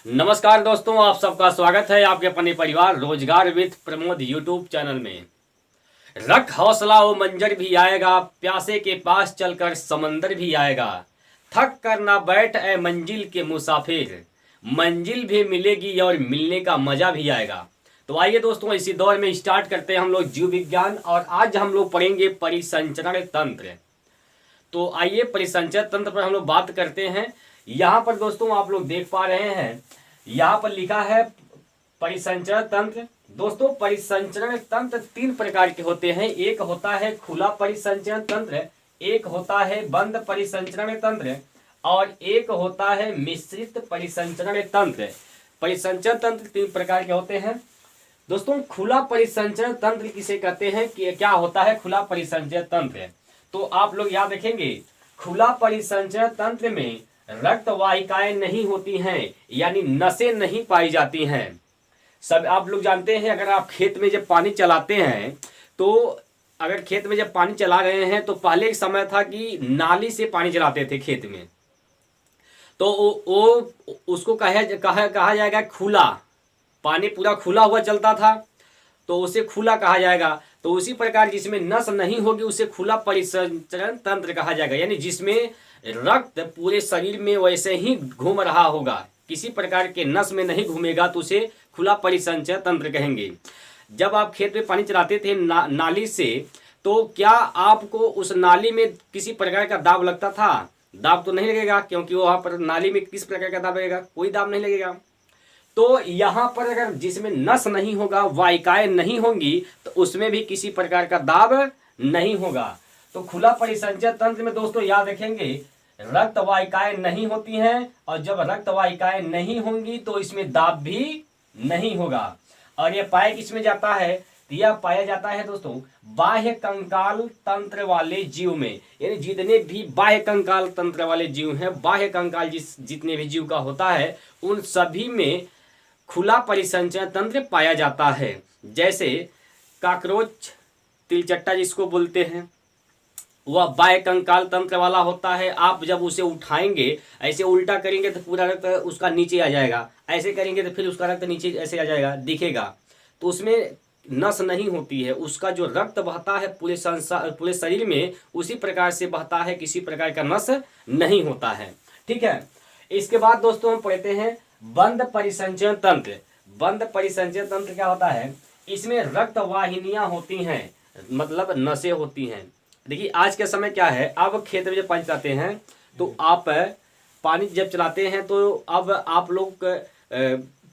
नमस्कार दोस्तों, आप सबका स्वागत है आपके अपने परिवार रोजगार विद प्रमोद यूट्यूब चैनल में। रख हौसला वो मंजर भी आएगा, प्यासे के पास चलकर समंदर भी आएगा। थक कर ना बैठ ए मंजिल के मुसाफिर, मंजिल भी मिलेगी और मिलने का मजा भी आएगा। तो आइए दोस्तों, इसी दौर में स्टार्ट करते हैं हम लोग जीव विज्ञान, और आज हम लोग पढ़ेंगे परिसंचरण तंत्र। तो आइए परिसंचरण तंत्र पर हम लोग बात करते हैं। यहाँ पर दोस्तों आप लोग देख पा रहे हैं, यहाँ पर लिखा है परिसंचरण तंत्र। दोस्तों परिसंचरण तंत्र तीन प्रकार के होते हैं। एक होता है खुला परिसंचरण तंत्र, एक होता है बंद परिसंचरण तंत्र, और एक होता है मिश्रित परिसंचरण तंत्र। परिसंचरण तंत्र तीन प्रकार के होते हैं। दोस्तों खुला परिसंचरण तंत्र किसे कहते हैं, कि क्या होता है खुला परिसंचरण तंत्र? तो आप लोग याद रखेंगे, खुला परिसंचरण तंत्र में रक्त वाहिकाएं नहीं होती हैं, यानी नसें नहीं पाई जाती हैं। सब आप लोग जानते हैं, अगर आप खेत में जब पानी चलाते हैं, तो अगर खेत में जब पानी चला रहे हैं तो पहले एक समय था कि नाली से पानी चलाते थे खेत में, तो वो उसको कहा जाएगा खुला। पानी पूरा खुला हुआ चलता था तो उसे खुला कहा जाएगा। तो उसी प्रकार जिसमें नस नहीं होगी उसे खुला परिसंचरण तंत्र कहा जाएगा, यानी जिसमें रक्त पूरे शरीर में वैसे ही घूम रहा होगा, किसी प्रकार के नस में नहीं घूमेगा, तो उसे खुला परिसंचरण तंत्र कहेंगे। जब आप खेत में पानी चलाते थे नाली से, तो क्या आपको उस नाली में किसी प्रकार का दाब लगता था? दाब तो नहीं लगेगा, क्योंकि वहां पर नाली में किस प्रकार का दाब लगेगा? कोई दाब नहीं लगेगा। तो यहाँ पर अगर जिसमें नस नहीं होगा, वाहिकाएं नहीं होंगी, तो उसमें भी किसी प्रकार का दाब नहीं होगा। तो खुला परिसंचरण तंत्र में दोस्तों याद रखेंगे, रक्त वाहिकाएं नहीं होती हैं, और जब रक्त वाहिकाएं नहीं होंगी तो इसमें दाब भी नहीं होगा। और यह पाया किसमें जाता है? तो यह पाया जाता है दोस्तों बाह्य कंकाल तंत्र वाले जीव में, यानी जितने भी बाह्य कंकाल तंत्र वाले जीव हैं, बाह्य कंकाल जितने भी जीव का होता है, उन सभी में खुला परिसंचरण तंत्र पाया जाता है। जैसे काकरोच, तिलचट्टा जिसको बोलते हैं, वह बाह्य कंकाल तंत्र वाला होता है। आप जब उसे उठाएंगे, ऐसे उल्टा करेंगे तो पूरा रक्त उसका नीचे आ जाएगा, ऐसे करेंगे तो फिर उसका रक्त नीचे ऐसे आ जाएगा, दिखेगा। तो उसमें नस नहीं होती है, उसका जो रक्त बहता है पूरे शरीर में उसी प्रकार से बहता है, किसी प्रकार का नस नहीं होता है। ठीक है, इसके बाद दोस्तों हम पढ़ते हैं बंद परिसंचरण तंत्र। बंद परिसंचरण तंत्र क्या होता है? इसमें रक्त वाहिनियां होती हैं, मतलब नसें होती हैं। देखिए आज के समय क्या है, अब खेत में जब पानी चलाते हैं, तो आप पानी जब चलाते हैं तो अब आप लोग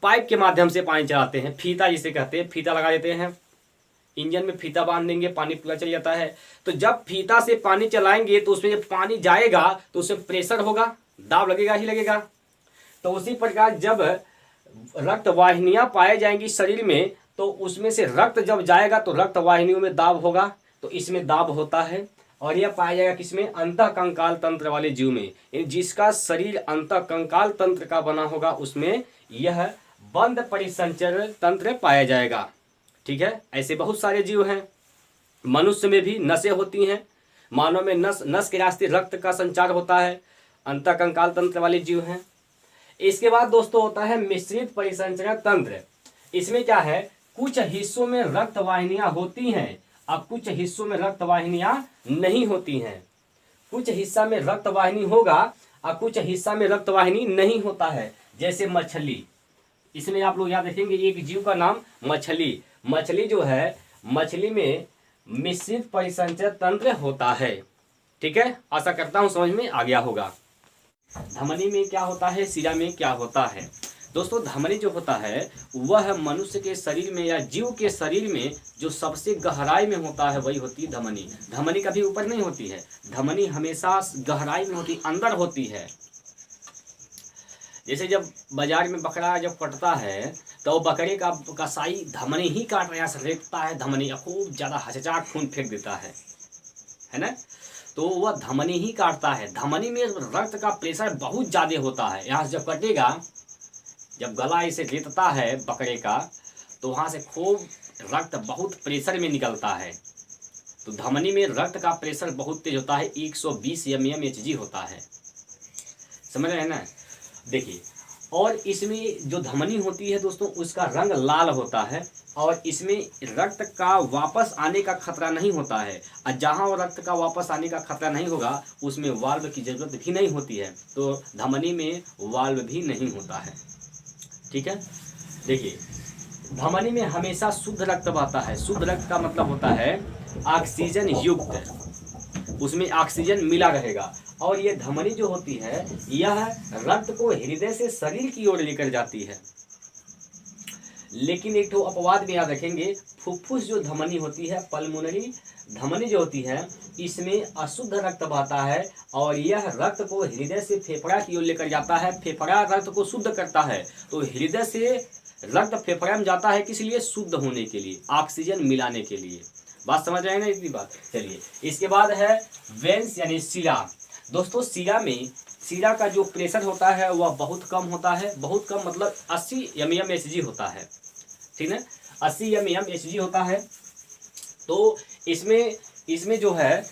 पाइप के माध्यम से पानी चलाते हैं, फीता जिसे कहते हैं, फीता लगा देते हैं, इंजन में फीता बांध देंगे, पानी पूरा चल जाता है। तो जब फीता से पानी चलाएंगे तो उसमें जब पानी जाएगा तो उसमें प्रेशर होगा, दाब लगेगा ही लगेगा। तो उसी प्रकार जब रक्त वाहिनियां पाए जाएंगी शरीर में, तो उसमें से रक्त जब जाएगा तो रक्त वाहिनियों में दाब होगा, तो इसमें दाब होता है। और यह पाया जाएगा किसमें? अंतः कंकाल तंत्र वाले जीव में, जिसका शरीर अंतः कंकाल तंत्र का बना होगा, उसमें यह बंद परिसंचरण तंत्र पाया जाएगा। ठीक है, ऐसे बहुत सारे जीव हैं। मनुष्य में भी नसें होती हैं, मानव में नस के रास्ते रक्त का संचार होता है, अंतः कंकाल तंत्र वाले जीव हैं। इसके बाद दोस्तों होता है मिश्रित परिसंचरण तंत्र। इसमें क्या है, कुछ हिस्सों में रक्त वाहिनियां होती हैं, अब कुछ हिस्सों में रक्त वाहिनियां नहीं होती हैं। कुछ हिस्सा में रक्त वाहिनी होगा और कुछ हिस्सा में रक्त वाहिनी नहीं होता है। जैसे मछली, इसमें आप लोग याद रखेंगे एक जीव का नाम मछली। मछली जो है, मछली में मिश्रित परिसंचरण तंत्र होता है। ठीक है, आशा करता हूं समझ में आ गया होगा। धमनी में क्या होता है, शिरा में क्या होता है? दोस्तों धमनी जो होता है वह मनुष्य के शरीर में या जीव के शरीर में जो सबसे गहराई में होता है वही होती है धमनी। धमनी कभी ऊपर नहीं होती है, धमनी हमेशा गहराई में होती, अंदर होती है। जैसे जब बाजार में बकरा जब कटता है तो बकरे का कसाई धमनी ही काट रहा है, रेतता है धमनी, खूब ज्यादा हचचा खून फेंक देता है ना, तो वह धमनी ही काटता है। धमनी में रक्त का प्रेशर बहुत ज्यादा होता है। यहाँ से जब कटेगा, जब गला इसे रेतता है बकरे का, तो वहां से खूब रक्त बहुत प्रेशर में निकलता है। तो धमनी में रक्त का प्रेशर बहुत तेज होता है, 120 mmHg होता है। समझ रहे हैं ना? देखिए और इसमें जो धमनी होती है दोस्तों उसका रंग लाल होता है और इसमें रक्त का वापस आने का खतरा नहीं होता है। और जहाँ वो रक्त का वापस आने का खतरा नहीं होगा उसमें वाल्व की ज़रूरत भी नहीं होती है, तो धमनी में वाल्व भी नहीं होता है। ठीक है, देखिए धमनी में हमेशा शुद्ध रक्त बहता है। शुद्ध रक्त का मतलब होता है ऑक्सीजन युक्त, उसमें ऑक्सीजन मिला रहेगा। और ये धमनी जो होती है यह रक्त को हृदय से शरीर की ओर लेकर जाती है। लेकिन एक तो अपवाद में याद रखेंगे, फुफ्फुस जो धमनी होती है, पल्मोनरी धमनी जो होती है, इसमें अशुद्ध रक्त बहता है और यह रक्त को हृदय से फेफड़ा की ओर लेकर जाता है। फेफड़ा रक्त को शुद्ध करता है, तो हृदय से रक्त फेफड़ा में जाता है किस लिए? शुद्ध होने के लिए, ऑक्सीजन मिलाने के लिए। बात समझ रहे हैं ना इतनी बात? चलिए इसके बाद है वेंस यानी शिरा। दोस्तों शिरा का जो प्रेशर होता है वह बहुत कम होता है। बहुत कम मतलब 80 mmHg होता है। ठीक है, 80 mmHg होता है। तो इसमें जो है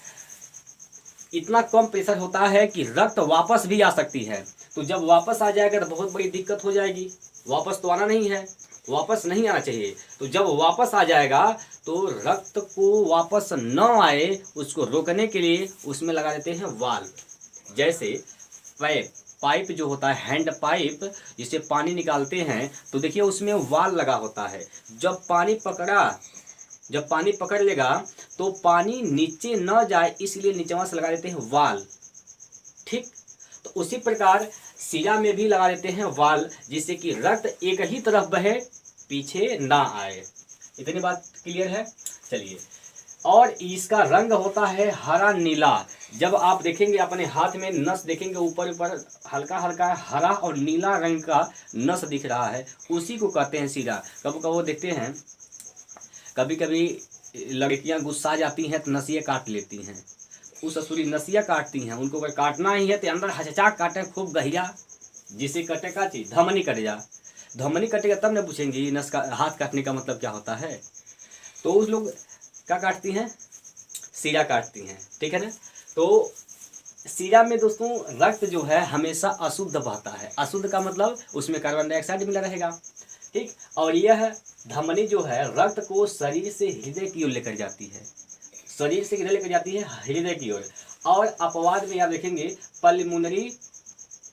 इतना कम प्रेशर होता है कि रक्त वापस भी आ सकती है। तो जब वापस आ जाएगा तो बहुत बड़ी दिक्कत हो जाएगी। वापस तो आना नहीं है, वापस नहीं आना चाहिए। तो जब वापस आ जाएगा तो रक्त को वापस न आए उसको रोकने के लिए उसमें लगा देते हैं वाल्व। जैसे पाइप जो होता है, हैंड पाइप जिससे पानी निकालते हैं, तो देखिए उसमें वाल्व लगा होता है। जब पानी पकड़ लेगा तो पानी नीचे न जाए इसलिए नीचे से लगा देते हैं वाल्व। ठीक, तो उसी प्रकार शिरा में भी लगा देते हैं वाल्व, जिससे कि रक्त एक ही तरफ बहे, पीछे ना आए। इतनी बात क्लियर है? चलिए, और इसका रंग होता है हरा नीला। जब आप देखेंगे अपने हाथ में नस देखेंगे, ऊपर हल्का हल्का हरा और नीला रंग का नस दिख रहा है, उसी को कहते हैं शिरा। कभी कभी देखते हैं, कभी कभी लड़कियां गुस्सा जाती हैं तो नसिया काट लेती हैं। उस ससुरी नसिया काटती हैं, उनको अगर काटना ही है तो अंदर हचचा काटे खूब गहिरा, जिसे कटे का चीज धमनी कट जा। धमनी कटेगा तब न पूछेंगी नस का हाथ काटने का मतलब क्या होता है। तो उस लोग क्या काटती हैं? शिरा काटती हैं। ठीक है ना? तो शिरा में दोस्तों रक्त जो है हमेशा अशुद्ध बहता है। अशुद्ध का मतलब उसमें कार्बन डाइऑक्साइड मिला रहेगा। ठीक, और यह धमनी जो है रक्त को शरीर से हृदय की ओर लेकर जाती है। शरीर से किधर लेकर जाती है? हृदय की ओर। और अपवाद में याद रखेंगे पल्मोनरी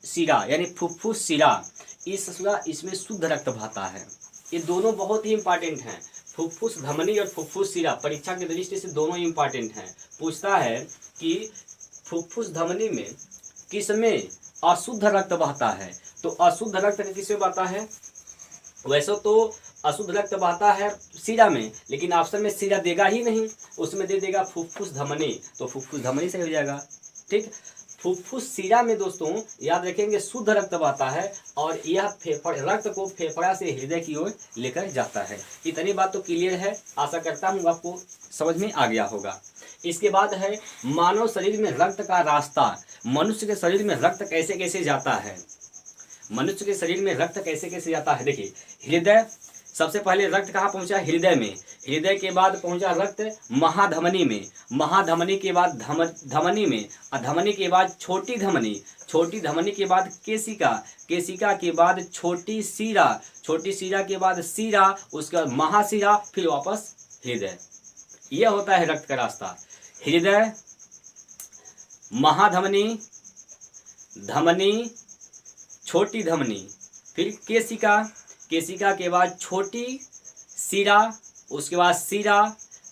शिरा यानी फुफ्फुस शिरा, इसमें शुद्ध रक्त बहता है। ये दोनों बहुत ही इंपॉर्टेंट हैं। फुफ्फुस धमनी और फुफ्फुस शिरा परीक्षा की दृष्टि से दोनों इंपॉर्टेंट हैं। पूछता है कि फुफ्फुस धमनी में किसमें अशुद्ध रक्त बहता है? तो अशुद्ध रक्त किसमें बहता है? वैसे तो अशुद्ध रक्त बहता है शिरा में, लेकिन ऑप्शन में शिरा देगा ही नहीं, उसमें दे देगा फुफ्फुस धमनी, तो फुफ्फुस धमनी से हो जाएगा। ठीक, फुफ्फुस शिरा में दोस्तों याद रखेंगे शुद्ध रक्त बहता है और यह रक्त को फेफड़ा से हृदय की ओर लेकर जाता है। इतनी बात तो क्लियर है, आशा करता हूँ आपको समझ में आ गया होगा। इसके बाद है मानव शरीर में रक्त का रास्ता। मनुष्य के शरीर में रक्त कैसे कैसे जाता है? मनुष्य के शरीर में रक्त कैसे कैसे जाता है? देखिए, हृदय, सबसे पहले रक्त कहाँ पहुंचा? हृदय में। हृदय के बाद पहुंचा रक्त महाधमनी में। महाधमनी के बाद धमनी में, और धमनी के बाद छोटी धमनी। छोटी धमनी के बाद केशिका। केशिका के बाद छोटी शिरा। छोटी शिरा के बाद शिरा, उसके बाद महाशिरा, फिर वापस हृदय। यह होता है रक्त का रास्ता। हृदय, महाधमनी, धमनी, छोटी धमनी, फिर केशिका। केशिका के बाद छोटी शिरा, उसके बाद शिरा,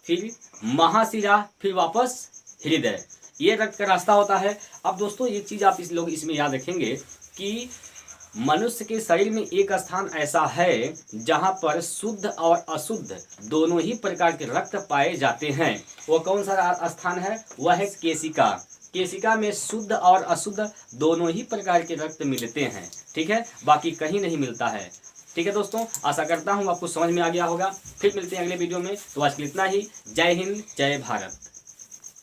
फिर महाशिरा, फिर वापस हृदय। ये रक्त का रास्ता होता है। अब दोस्तों एक चीज़ आप इसमें याद रखेंगे कि मनुष्य के शरीर में एक स्थान ऐसा है जहाँ पर शुद्ध और अशुद्ध दोनों ही प्रकार के रक्त पाए जाते हैं। वो कौन सा स्थान है? वह है केशिका। केशिका में शुद्ध और अशुद्ध दोनों ही प्रकार के रक्त मिलते हैं। ठीक है, बाकी कहीं नहीं मिलता है। ठीक है दोस्तों, आशा करता हूँ आपको समझ में आ गया होगा। फिर मिलते हैं अगले वीडियो में। तो आज के लिए इतना ही। जय हिंद, जय भारत।